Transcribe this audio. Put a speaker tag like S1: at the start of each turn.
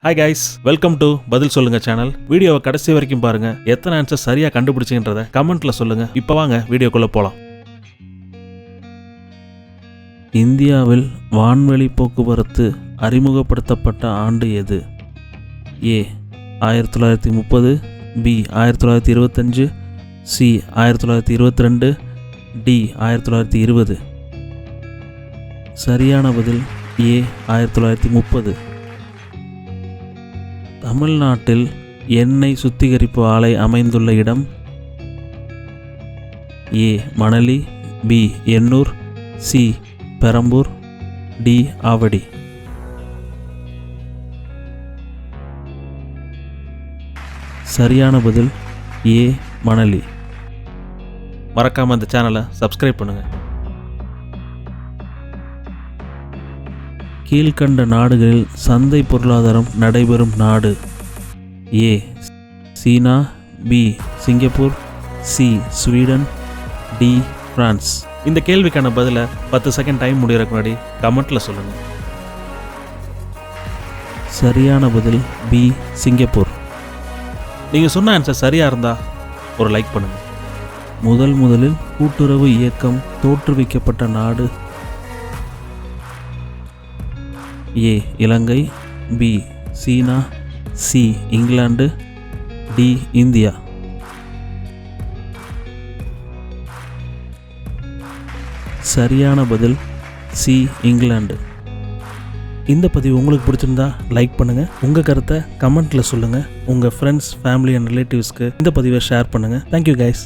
S1: Hi guys, welcome to பதில் சொல்லுங்க channel. வீடியோவை கடைசி வரைக்கும் பாருங்க. எத்தனை ஆன்சர் சரியா கண்டுபிடிச்சிங்கன்றத கமெண்ட்ல சொல்லுங்க. இப்போ வாங்க வீடியோக்குள்ள போலாம். இந்தியாவில் வான்வெளி போக்குவரத்து அறிமுகப்படுத்தப்பட்ட ஆண்டு எது? ஏ 1930, பி 1925, சி 1922, டி 1920. சரியான பதில் ஏ 1930. தமிழ்நாட்டில் எண்ணெய் சுத்திகரிப்பு ஆலை அமைந்துள்ள இடம்? A Manali, B Ennore, C Perambur, D Avadi. சரியான பதில் ஏ மணலி. மறக்காம இந்த சேனலை சப்ஸ்கிரைப் பண்ணுங்க. கீழ்கண்ட நாடுகளில் சந்தை பொருளாதாரம் நடைபெறும் நாடு? A China, B Singapore, C Sweden, D France. இந்த கேள்விக்கான பதிலை 10 செகண்ட் டைம் முடியறதுக்கு முன்னாடி கமெண்ட்ல சொல்லுங்க. சரியான பதில் பி சிங்கப்பூர். நீங்க சொன்ன ஆன்சர் சரியா இருந்தா ஒரு லைக் பண்ணுங்க. முதலில் கூட்டுறவு இயக்கம் தோற்றுவிக்கப்பட்ட நாடு? ஏ இலங்கை, பி சீனா, சி இங்கிலாந்து, டி இந்தியா. சரியான பதில் சி இங்கிலாந்து. இந்த பதிவு உங்களுக்கு பிடிச்சிருந்தா லைக் பண்ணுங்கள். உங்கள் கருத்தை கமெண்ட்டில் சொல்லுங்கள். உங்கள் ஃப்ரெண்ட்ஸ், ஃபேமிலி அண்ட் ரிலேட்டிவ்ஸ்க்கு இந்த பதிவை ஷேர் பண்ணுங்கள். Thank you guys.